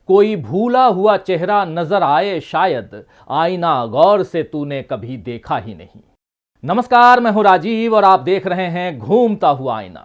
कोई भूला हुआ चेहरा नजर आए शायद, आईना गौर से तूने कभी देखा ही नहीं। नमस्कार, मैं हूं राजीव और आप देख रहे हैं घूमता हुआ आईना।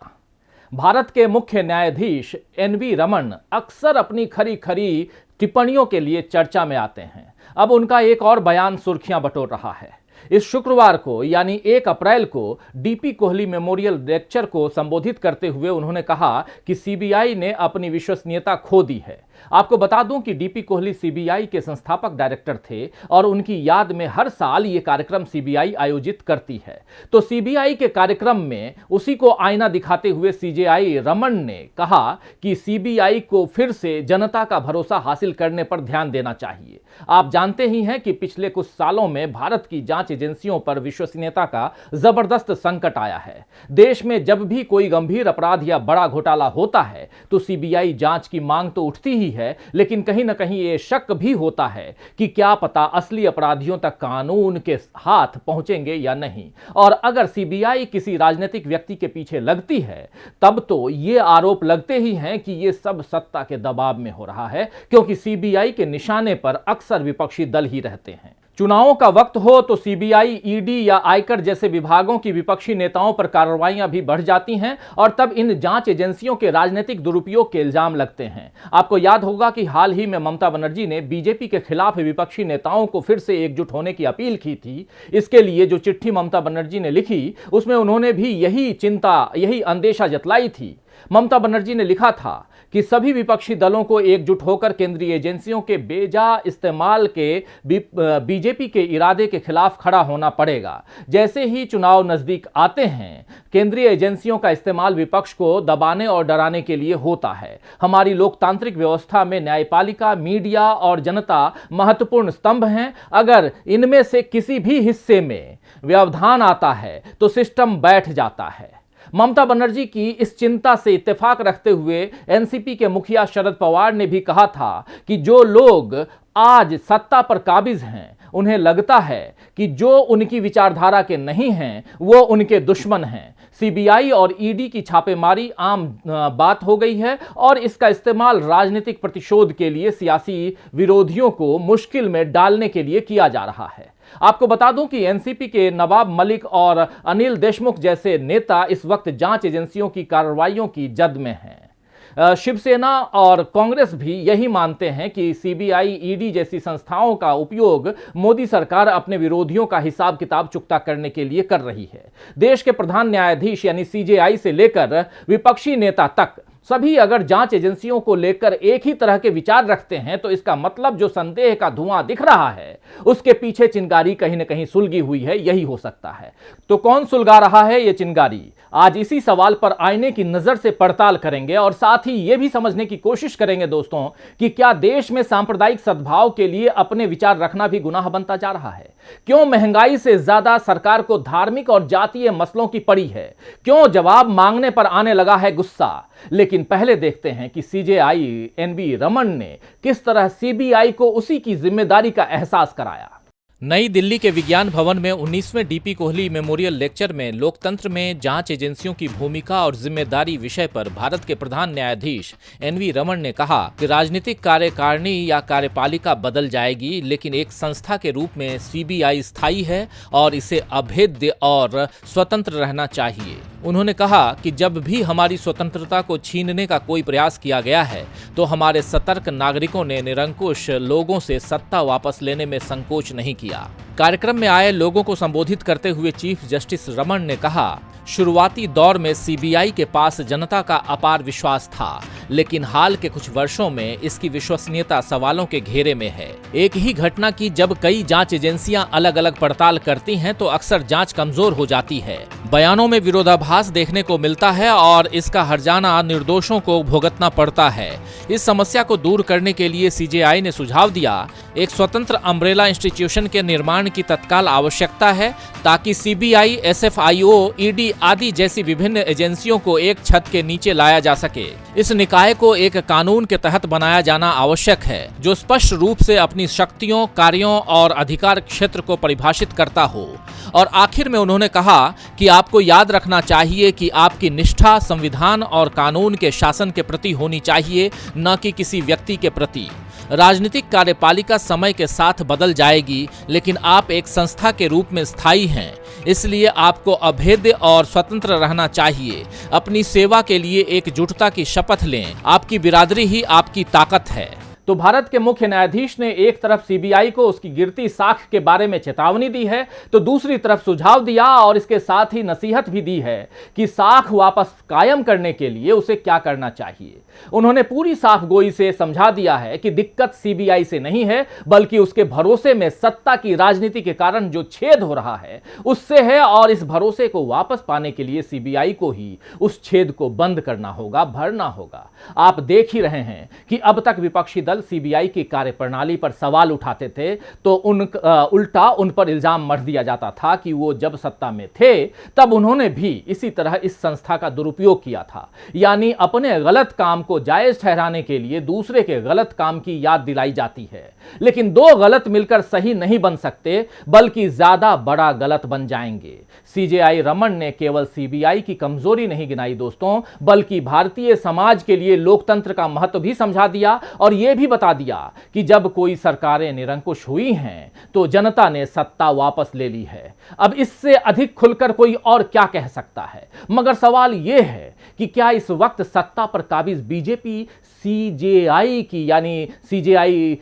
भारत के मुख्य न्यायाधीश एनवी रमन अक्सर अपनी खरी खरी टिप्पणियों के लिए चर्चा में आते हैं। अब उनका एक और बयान सुर्खियां बटोर रहा है। इस शुक्रवार को यानी 1 अप्रैल को डीपी कोहली मेमोरियल लेक्चर को संबोधित करते हुए उन्होंने कहा कि सीबीआई ने अपनी विश्वसनीयता खो दी है। आपको बता दूं कि डीपी कोहली सीबीआई के संस्थापक डायरेक्टर थे और उनकी याद में हर साल ये कार्यक्रम सीबीआई आयोजित करती है। तो सीबीआई के कार्यक्रम में उसी को आईना दिखाते हुए सीजेआई रमन ने कहा कि सीबीआई को फिर से जनता का भरोसा हासिल करने पर ध्यान देना चाहिए। आप जानते ही हैं कि पिछले कुछ सालों में भारत की जांच एजेंसियों पर विश्वसनीयता का जबरदस्त संकट आया है। देश में जब भी कोई गंभीर अपराध या बड़ा घोटाला होता है तो सीबीआई जांच की मांग तो उठती ही है, लेकिन कहीं ना कहीं ये शक भी होता है कि क्या पता असली अपराधियों तक कानून के हाथ पहुंचेंगे या नहीं। और अगर सीबीआई किसी राजनीतिक व्यक्ति के पीछे लगती है तब तो ये आरोप लगते ही हैं कि ये सब सत्ता के दबाव में हो रहा है, क्योंकि सीबीआई के निशाने पर अक्सर विपक्षी दल ही रहते हैं। चुनावों का वक्त हो तो सीबीआई, ईडी या आयकर जैसे विभागों की विपक्षी नेताओं पर कार्रवाइयां भी बढ़ जाती हैं और तब इन जांच एजेंसियों के राजनीतिक दुरुपयोग के इल्जाम लगते हैं। आपको याद होगा कि हाल ही में ममता बनर्जी ने बीजेपी के खिलाफ विपक्षी नेताओं को फिर से एकजुट होने की अपील की थी। इसके लिए जो चिट्ठी ममता बनर्जी ने लिखी उसमें उन्होंने भी यही चिंता, यही अंदेशा जतलाई थी। ममता बनर्जी ने लिखा था कि सभी विपक्षी दलों को एकजुट होकर केंद्रीय एजेंसियों के बेजा इस्तेमाल के बीजेपी के इरादे के खिलाफ खड़ा होना पड़ेगा। जैसे ही चुनाव नजदीक आते हैं, केंद्रीय एजेंसियों का इस्तेमाल विपक्ष को दबाने और डराने के लिए होता है। हमारी लोकतांत्रिक व्यवस्था में न्यायपालिका, मीडिया और जनता महत्वपूर्ण स्तंभ हैं। अगर इनमें से किसी भी हिस्से में व्यवधान आता है तो सिस्टम बैठ जाता है। ममता बनर्जी की इस चिंता से इत्तेफाक रखते हुए एनसीपी के मुखिया शरद पवार ने भी कहा था कि जो लोग आज सत्ता पर काबिज हैं उन्हें लगता है कि जो उनकी विचारधारा के नहीं हैं वो उनके दुश्मन हैं। सीबीआई और ईडी की छापेमारी आम बात हो गई है और इसका इस्तेमाल राजनीतिक प्रतिशोध के लिए सियासी विरोधियों को मुश्किल में डालने के लिए किया जा रहा है। आपको बता दूं कि एनसीपी के नवाब मलिक और अनिल देशमुख जैसे नेता इस वक्त जांच एजेंसियों की कार्रवाइयों की जद में हैं। शिवसेना और कांग्रेस भी यही मानते हैं कि सीबीआई, ईडी जैसी संस्थाओं का उपयोग मोदी सरकार अपने विरोधियों का हिसाब किताब चुकता करने के लिए कर रही है। देश के प्रधान न्यायाधीश यानी सीजेआई से लेकर विपक्षी नेता तक सभी अगर जांच एजेंसियों को लेकर एक ही तरह के विचार रखते हैं तो इसका मतलब जो संदेह का धुआं दिख रहा है उसके पीछे चिंगारी कहीं ना कहीं सुलगी हुई है, यही हो सकता है। तो कौन सुलगा रहा है ये चिंगारी? आज इसी सवाल पर आईने की नजर से पड़ताल करेंगे और साथ ही यह भी समझने की कोशिश करेंगे दोस्तों कि क्या देश में सांप्रदायिक सद्भाव के लिए अपने विचार रखना भी गुनाह बनता जा रहा है? क्यों महंगाई से ज्यादा सरकार को धार्मिक और जातीय मसलों की पड़ी है? क्यों जवाब मांगने पर आने लगा है गुस्सा? लेकिन पहले देखते हैं कि सीजेआई एनवी रमन ने किस तरह सीबीआई को उसी की जिम्मेदारी का एहसास कराया। नई दिल्ली के विज्ञान भवन में 19वें डीपी कोहली मेमोरियल लेक्चर में लोकतंत्र में जांच एजेंसियों की भूमिका और जिम्मेदारी विषय पर भारत के प्रधान न्यायाधीश एनवी रमन ने कहा कि राजनीतिक कार्यकारिणी या कार्यपालिका बदल जाएगी, लेकिन एक संस्था के रूप में सीबीआई स्थायी है और इसे अभेद्य और स्वतंत्र रहना चाहिए। उन्होंने कहा कि जब भी हमारी स्वतंत्रता को छीनने का कोई प्रयास किया गया है तो हमारे सतर्क नागरिकों ने निरंकुश लोगों से सत्ता वापस लेने में संकोच नहीं किया। कार्यक्रम में आए लोगों को संबोधित करते हुए चीफ जस्टिस रमन ने कहा, शुरुआती दौर में सीबीआई के पास जनता का अपार विश्वास था, लेकिन हाल के कुछ वर्षों में इसकी विश्वसनीयता सवालों के घेरे में है। एक ही घटना की जब कई जांच एजेंसियां अलग अलग पड़ताल करती हैं तो अक्सर जांच कमजोर हो जाती है। बयानों में विरोधाभास देखने को मिलता है और इसका हर्जाना निर्दोषों को भुगतना पड़ता है। इस समस्या को दूर करने के लिए सीजेआई ने सुझाव दिया, एक स्वतंत्र अम्ब्रेला इंस्टीट्यूशन के निर्माण की तत्काल आवश्यकता है ताकि सीबीआई, एसएफआईओ, ईडी आदि जैसी विभिन्न एजेंसियों को एक छत के नीचे लाया जा सके। इस निकाय को एक कानून के तहत बनाया जाना आवश्यक है जो स्पष्ट रूप से अपनी शक्तियों, कार्यों और अधिकार क्षेत्र को परिभाषित करता हो। और आखिर में उन्होंने कहा कि आपको याद रखना चाहिए कि आपकी निष्ठा संविधान और कानून के शासन के प्रति होनी चाहिए, न कि किसी व्यक्ति के प्रति। राजनीतिक कार्यपालिका समय के साथ बदल जाएगी, लेकिन आप एक संस्था के रूप में स्थायी हैं, इसलिए आपको अभेद्य और स्वतंत्र रहना चाहिए। अपनी सेवा के लिए एकजुटता की शपथ लें। आपकी बिरादरी ही आपकी ताकत है। तो भारत के मुख्य न्यायाधीश ने एक तरफ सीबीआई को उसकी गिरती साख के बारे में चेतावनी दी है, तो दूसरी तरफ सुझाव दिया और इसके साथ ही नसीहत भी दी है कि साख वापस कायम करने के लिए उसे क्या करना चाहिए। उन्होंने पूरी साख गोई से समझा दिया है कि दिक्कत सीबीआई से नहीं है, बल्कि उसके भरोसे में सत्ता की राजनीति के कारण जो छेद हो रहा है उससे है, और इस भरोसे को वापस पाने के लिए सीबीआई को ही उस छेद को बंद करना होगा, भरना होगा। आप देख ही रहे हैं कि अब तक विपक्षी दल सीबीआई की कार्यप्रणाली पर सवाल उठाते थे तो उल्टा उन पर इल्जाम मढ़ दिया जाता था कि वो जब सत्ता में थे तब उन्होंने भी इसी तरह इस संस्था का दुरुपयोग किया था, यानी अपने गलत काम को जायज ठहराने के लिए दूसरे के गलत काम की याद दिलाई जाती है। लेकिन दो गलत मिलकर सही नहीं बन सकते, बल्कि ज्यादा बड़ा गलत बन जाएंगे। सीजेआई रमन ने केवल सीबीआई की कमजोरी नहीं गिनाई दोस्तों, बल्कि भारतीय समाज के लिए लोकतंत्र का महत्व भी समझा दिया और यह भी बता दिया कि जब कोई सरकारें निरंकुश हुई हैं तो जनता ने सत्ता वापस ले ली है। अब इससे अधिक खुलकर कोई और क्या कह सकता है। मगर सवाल यह है कि क्या इस वक्त सत्ता पर काबिज बीजेपी सीजेआई की यानी सीजेआई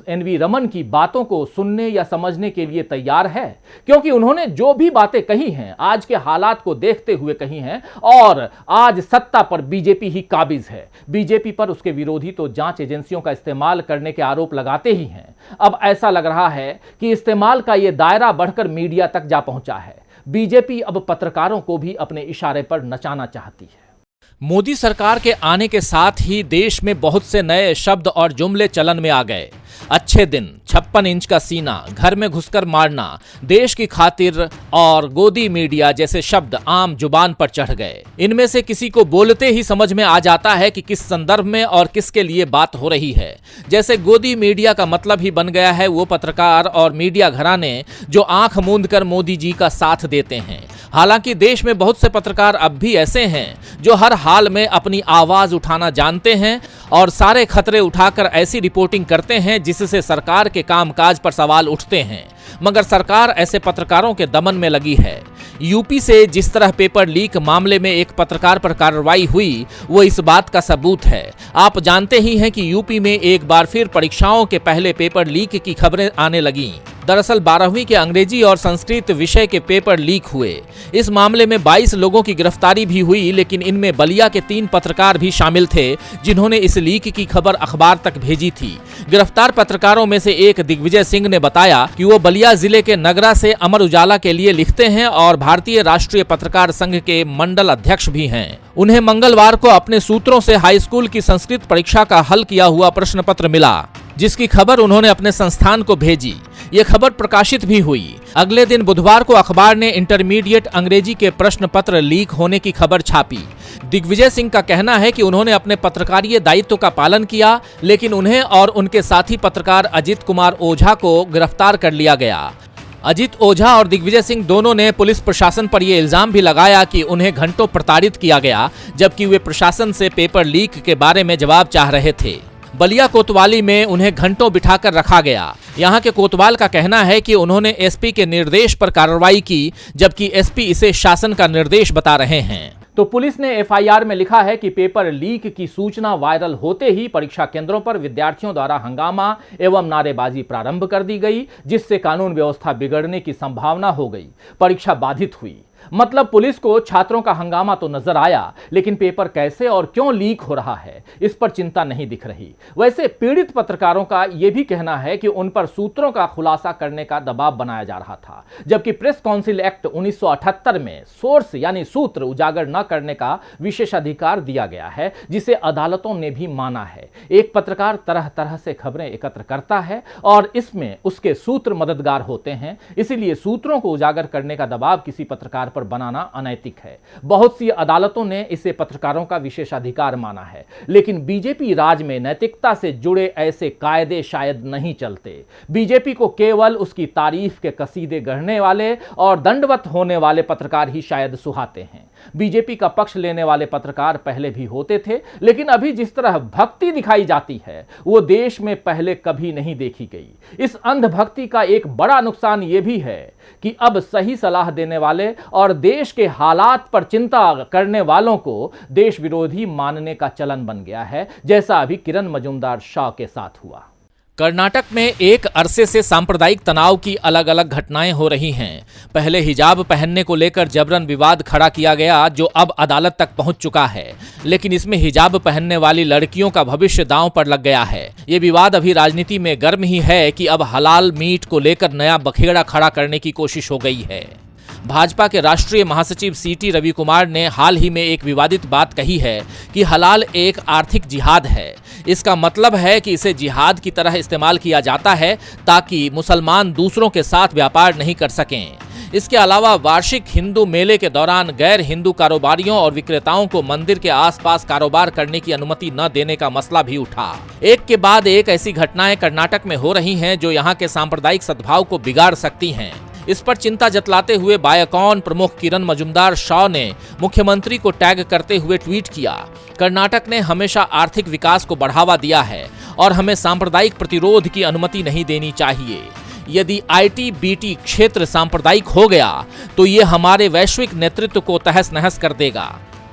एनवी रमन की बातों को सुनने या समझने के लिए तैयार है? क्योंकि उन्होंने जो भी बातें कही हैं आज के हालात को देखते हुए कही हैं, और आज सत्ता पर बीजेपी ही काबिज है। बीजेपी पर उसके विरोधी तो जांच एजेंसियों का इस्तेमाल करने के आरोप लगाते ही हैं। अब ऐसा लग रहा है कि इस्तेमाल का यह दायरा बढ़कर मीडिया तक जा पहुंचा है। बीजेपी अब पत्रकारों को भी अपने इशारे पर नचाना चाहती है। मोदी सरकार के आने के साथ ही देश में बहुत से नए शब्द और जुमले चलन में आ गए। अच्छे दिन, 56 इंच का सीना, घर में घुसकर मारना, देश की खातिर और गोदी मीडिया जैसे शब्द आम जुबान पर चढ़ गए। इनमें से किसी को बोलते ही समझ में आ जाता है कि किस संदर्भ में और किसके लिए बात हो रही है। जैसे गोदी मीडिया का मतलब ही बन गया है वो पत्रकार और मीडिया घराने जो आंख मूंद कर मोदी जी का साथ देते हैं। हालांकि देश में बहुत से पत्रकार अब भी ऐसे हैं जो हर हाल में अपनी आवाज उठाना जानते हैं और सारे खतरे उठाकर ऐसी रिपोर्टिंग करते हैं जिससे सरकार के कामकाज पर सवाल उठते हैं। मगर सरकार ऐसे पत्रकारों के दमन में लगी है। यूपी से जिस तरह पेपर लीक मामले में एक पत्रकार पर कार्रवाई हुई वो इस बात का सबूत है। आप जानते ही हैं कि यूपी में एक बार फिर परीक्षाओं के पहले पेपर लीक की खबरें आने लगीं। दरअसल 12वीं के अंग्रेजी और संस्कृत विषय के पेपर लीक हुए। इस मामले में 22 लोगों की गिरफ्तारी भी हुई, लेकिन इनमें बलिया के 3 पत्रकार भी शामिल थे जिन्होंने इस लीक की खबर अखबार तक भेजी थी। गिरफ्तार पत्रकारों में से एक दिग्विजय सिंह ने बताया कि वो बलिया जिले के नगरा से अमर उजाला के लिए लिखते हैं और भारतीय राष्ट्रीय पत्रकार संघ के मंडल अध्यक्ष भी हैं। उन्हें मंगलवार को अपने सूत्रों से हाई स्कूल की संस्कृत परीक्षा का हल किया हुआ प्रश्न पत्र मिला, जिसकी खबर उन्होंने अपने संस्थान को भेजी। ये खबर प्रकाशित भी हुई। अगले दिन बुधवार को अखबार ने इंटरमीडिएट अंग्रेजी के प्रश्न पत्र लीक होने की खबर छापी। दिग्विजय सिंह का कहना है कि उन्होंने अपने पत्रकारीय दायित्व का पालन किया, लेकिन उन्हें और उनके साथी पत्रकार अजित कुमार ओझा को गिरफ्तार कर लिया गया। अजित ओझा और दिग्विजय सिंह दोनों ने पुलिस प्रशासन पर यह इल्जाम भी लगाया कि उन्हें घंटों प्रताड़ित किया गया, जबकि वे प्रशासन से पेपर लीक के बारे में जवाब चाह रहे थे। बलिया कोतवाली में उन्हें घंटों बिठाकर रखा गया। यहाँ के कोतवाल का कहना है कि उन्होंने एसपी के निर्देश पर कार्रवाई की, जबकि एसपी इसे शासन का निर्देश बता रहे हैं। तो पुलिस ने एफआईआर में लिखा है कि पेपर लीक की सूचना वायरल होते ही परीक्षा केंद्रों पर विद्यार्थियों द्वारा हंगामा एवं नारेबाजी प्रारंभ कर दी गई, जिससे कानून व्यवस्था बिगड़ने की संभावना हो गई। परीक्षा बाधित हुई। मतलब पुलिस को छात्रों का हंगामा तो नजर आया, लेकिन पेपर कैसे और क्यों लीक हो रहा है इस पर चिंता नहीं दिख रही। वैसे पीड़ित पत्रकारों का यह भी कहना है कि उन पर सूत्रों का खुलासा करने का दबाव बनाया जा रहा था, जबकि प्रेस काउंसिल एक्ट 1978 में सोर्स यानी सूत्र उजागर न करने का विशेषाधिकार दिया गया है, जिसे अदालतों ने भी माना है। एक पत्रकार तरह तरह से खबरें एकत्र करता है और इसमें उसके सूत्र मददगार होते हैं, इसीलिए सूत्रों को उजागर करने का दबाव किसी पत्रकार पर बनाना अनैतिक है। बहुत सी अदालतों ने इसे पत्रकारों का विशेषाधिकार माना है, लेकिन बीजेपी राज में नैतिकता से जुड़े ऐसे कायदे शायद नहीं चलते। बीजेपी को केवल उसकी तारीफ के कसीदे गढ़ने वाले और दंडवत होने वाले पत्रकार ही शायद सुहाते हैं। बीजेपी का पक्ष लेने वाले पत्रकार पहले भी होते थे, लेकिन अभी जिस तरह भक्ति दिखाई जाती है वो देश में पहले कभी नहीं देखी गई। इस अंधभक्ति का एक बड़ा नुकसान यह भी है कि अब सही सलाह देने वाले और देश के हालात पर चिंता करने वालों को देश विरोधी मानने का चलन बन गया है, जैसा अभी किरण मजूमदार शाह के साथ हुआ। कर्नाटक में एक अरसे से सांप्रदायिक तनाव की अलग अलग घटनाएं हो रही हैं। पहले हिजाब पहनने को लेकर जबरन विवाद खड़ा किया गया, जो अब अदालत तक पहुंच चुका है, लेकिन इसमें हिजाब पहनने वाली लड़कियों का भविष्य दांव पर लग गया है। ये विवाद अभी राजनीति में गर्म ही है कि अब हलाल मीट को लेकर नया बखेड़ा खड़ा करने की कोशिश हो गई है। भाजपा के राष्ट्रीय महासचिव सीटी रवि कुमार ने हाल ही में एक विवादित बात कही है कि हलाल एक आर्थिक जिहाद है। इसका मतलब है कि इसे जिहाद की तरह इस्तेमाल किया जाता है ताकि मुसलमान दूसरों के साथ व्यापार नहीं कर सकें। इसके अलावा वार्षिक हिंदू मेले के दौरान गैर हिंदू कारोबारियों और विक्रेताओं को मंदिर के आसपास कारोबार करने की अनुमति न देने का मसला भी उठा। एक के बाद एक ऐसी घटनाएं कर्नाटक में हो रही हैं जो यहां के सांप्रदायिक सद्भाव को बिगाड़ सकती हैं। इस पर चिंता जतलाते हुए बायोकॉन प्रमुख किरण मजूमदार शाह ने मुख्यमंत्री को टैग करते हुए ट्वीट किया, कर्नाटक ने हमेशा आर्थिक विकास को बढ़ावा दिया है और हमें सांप्रदायिक प्रतिरोध की अनुमति नहीं देनी चाहिए। यदि आईटी-बीटी क्षेत्र सांप्रदायिक हो गया तो ये हमारे वैश्विक नेतृत्व को तहस नहस कर देगा।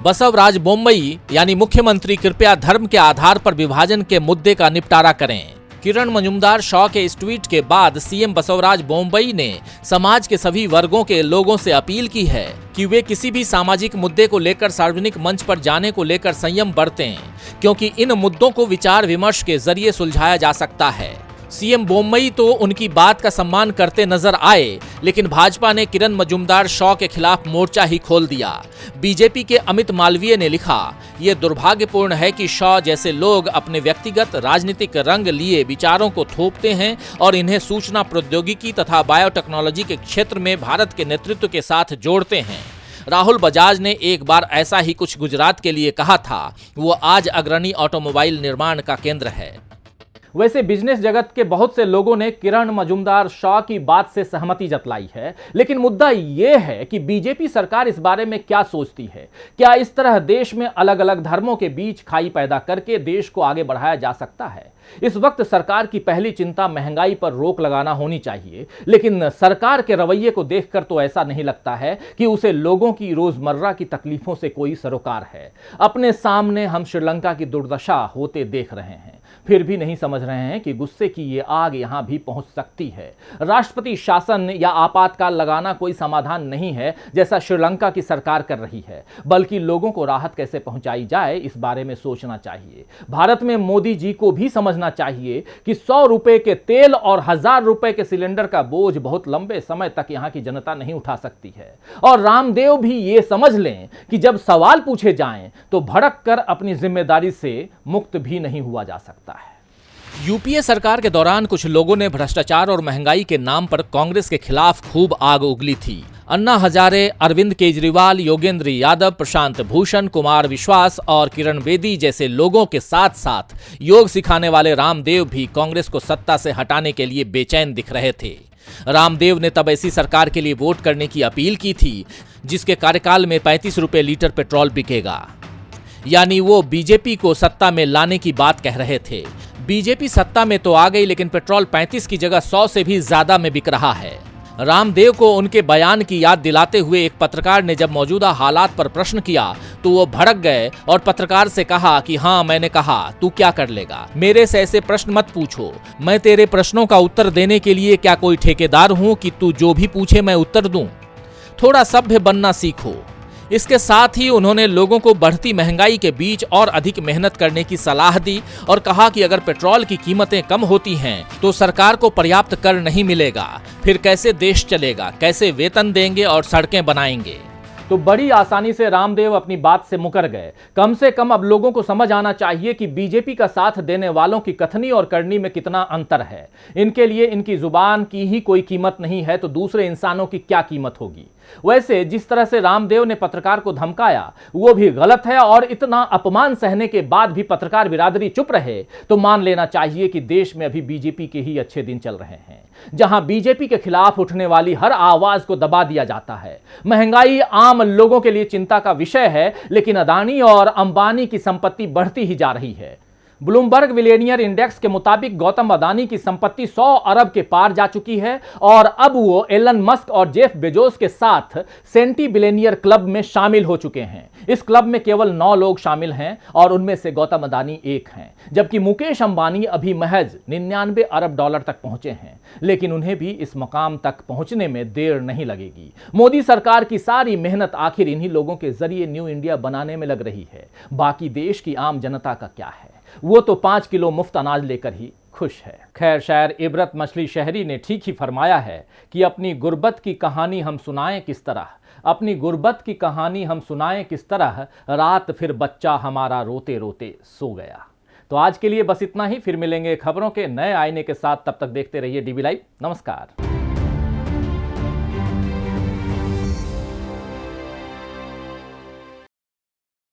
बसवराज बोम्मई यानी मुख्यमंत्री कृपया धर्म के आधार पर विभाजन के मुद्दे का निपटारा करें। किरण मजूमदार शाह के इस ट्वीट के बाद सीएम बसवराज बोम्मई ने समाज के सभी वर्गों के लोगों से अपील की है कि वे किसी भी सामाजिक मुद्दे को लेकर सार्वजनिक मंच पर जाने को लेकर संयम बरतें, क्योंकि इन मुद्दों को विचार विमर्श के जरिए सुलझाया जा सकता है। सीएम बोम्मई तो उनकी बात का सम्मान करते नजर आए, लेकिन भाजपा ने किरण मजूमदार शाह के खिलाफ मोर्चा ही खोल दिया। बीजेपी के अमित मालवीय ने लिखा, ये दुर्भाग्यपूर्ण है कि शाह जैसे लोग अपने व्यक्तिगत राजनीतिक रंग लिए विचारों को थोपते हैं और इन्हें सूचना प्रौद्योगिकी तथा बायोटेक्नोलॉजी के क्षेत्र में भारत के नेतृत्व के साथ जोड़ते हैं। राहुल बजाज ने एक बार ऐसा ही कुछ गुजरात के लिए कहा था। वो आज अग्रणी ऑटोमोबाइल निर्माण का केंद्र है। वैसे बिजनेस जगत के बहुत से लोगों ने किरण मजूमदार शाह की बात से सहमति जतलाई है, लेकिन मुद्दा यह है कि बीजेपी सरकार इस बारे में क्या सोचती है। क्या इस तरह देश में अलग अलग धर्मों के बीच खाई पैदा करके देश को आगे बढ़ाया जा सकता है? इस वक्त सरकार की पहली चिंता महंगाई पर रोक लगाना होनी चाहिए, लेकिन सरकार के रवैये को देखकर तो ऐसा नहीं लगता है कि उसे लोगों की रोजमर्रा की तकलीफों से कोई सरोकार है। अपने सामने हम श्रीलंका की दुर्दशा होते देख रहे हैं, फिर भी नहीं समझ रहे हैं कि गुस्से की ये आग यहां भी पहुंच सकती है। राष्ट्रपति शासन या आपातकाल लगाना कोई समाधान नहीं है, जैसा श्रीलंका की सरकार कर रही है, बल्कि लोगों को राहत कैसे पहुंचाई जाए इस बारे में सोचना चाहिए। भारत में मोदी जी को भी समझना चाहिए कि 100 रुपए के तेल और 1000 रुपए के सिलेंडर का बोझ बहुत लंबे समय तक यहां की जनता नहीं उठा सकती है। और रामदेव भी ये समझ लें कि जब सवाल पूछे जाएं तो भड़क कर अपनी जिम्मेदारी से मुक्त भी नहीं हुआ जा सकता है। यूपीए सरकार के दौरान कुछ लोगों ने भ्रष्टाचार और महंगाई के नाम पर कांग्रेस के खिलाफ खूब आग उगली थी। अन्ना हजारे, अरविंद केजरीवाल, योगेंद्र यादव, प्रशांत भूषण, कुमार विश्वास और किरण बेदी जैसे लोगों के साथ साथ योग सिखाने वाले रामदेव भी कांग्रेस को सत्ता से हटाने के लिए बेचैन दिख रहे थे। रामदेव ने तब ऐसी सरकार के लिए वोट करने की अपील की थी जिसके कार्यकाल में 35 रुपए लीटर पेट्रोल बिकेगा, यानी वो बीजेपी को सत्ता में लाने की बात कह रहे थे। बीजेपी सत्ता में तो आ गई, लेकिन पेट्रोल 35 की जगह 100 से भी ज्यादा में बिक रहा है। रामदेव को उनके बयान की याद दिलाते हुए एक पत्रकार ने जब मौजूदा हालात पर प्रश्न किया तो वो भड़क गए और पत्रकार से कहा कि हाँ, मैंने कहा, तू क्या कर लेगा, मेरे से ऐसे प्रश्न मत पूछो, मैं तेरे प्रश्नों का उत्तर देने के लिए क्या कोई ठेकेदार हूं कि तू जो भी पूछे मैं उत्तर दूं। थोड़ा सभ्य बनना सीखो। इसके साथ ही उन्होंने लोगों को बढ़ती महंगाई के बीच और अधिक मेहनत करने की सलाह दी और कहा कि अगर पेट्रोल की कीमतें कम होती हैं तो सरकार को पर्याप्त कर नहीं मिलेगा, फिर कैसे देश चलेगा, कैसे वेतन देंगे और सड़कें बनाएंगे। तो बड़ी आसानी से रामदेव अपनी बात से मुकर गए। कम से कम अब लोगों को समझ आना चाहिए कि बीजेपी का साथ देने वालों की कथनी और करनी में कितना अंतर है। इनके लिए इनकी जुबान की ही कोई कीमत नहीं है तो दूसरे इंसानों की क्या कीमत होगी। वैसे जिस तरह से रामदेव ने पत्रकार को धमकाया वो भी गलत है, और इतना अपमान सहने के बाद भी पत्रकार बिरादरी चुप रहे तो मान लेना चाहिए कि देश में अभी बीजेपी के ही अच्छे दिन चल रहे हैं। जहां बीजेपी के खिलाफ उठने वाली हर आवाज को दबा दिया जाता है। महंगाई आम लोगों के लिए चिंता का विषय है, लेकिन अदानी और अंबानी की संपत्ति बढ़ती ही जा रही है। ब्लूमबर्ग बिलियनियर इंडेक्स के मुताबिक गौतम अदानी की संपत्ति 100 अरब के पार जा चुकी है और अब वो एलन मस्क और जेफ बेजोस के साथ सेंटी बिलियनियर क्लब में शामिल हो चुके हैं। इस क्लब में केवल 9 लोग शामिल हैं और उनमें से गौतम अदानी एक हैं, जबकि मुकेश अंबानी अभी महज 99 अरब डॉलर तक पहुंचे हैं। लेकिन उन्हें भी इस मुकाम तक पहुंचने में देर नहीं लगेगी। मोदी सरकार की सारी मेहनत आखिर इन्हीं लोगों के जरिए न्यू इंडिया बनाने में लग रही है। बाकी देश की आम जनता का क्या है? वो तो 5 किलो मुफ्त अनाज लेकर ही खुश है। खैर, शायर इबरत मछली शहरी ने ठीक ही फरमाया है कि अपनी गुर्बत की कहानी हम सुनाएं किस तरह, अपनी गुर्बत की कहानी हम सुनाएं किस तरह, रात फिर बच्चा हमारा रोते रोते सो गया। तो आज के लिए बस इतना ही। फिर मिलेंगे खबरों के नए आईने के साथ। तब तक देखते रहिए डीबी लाइव। नमस्कार।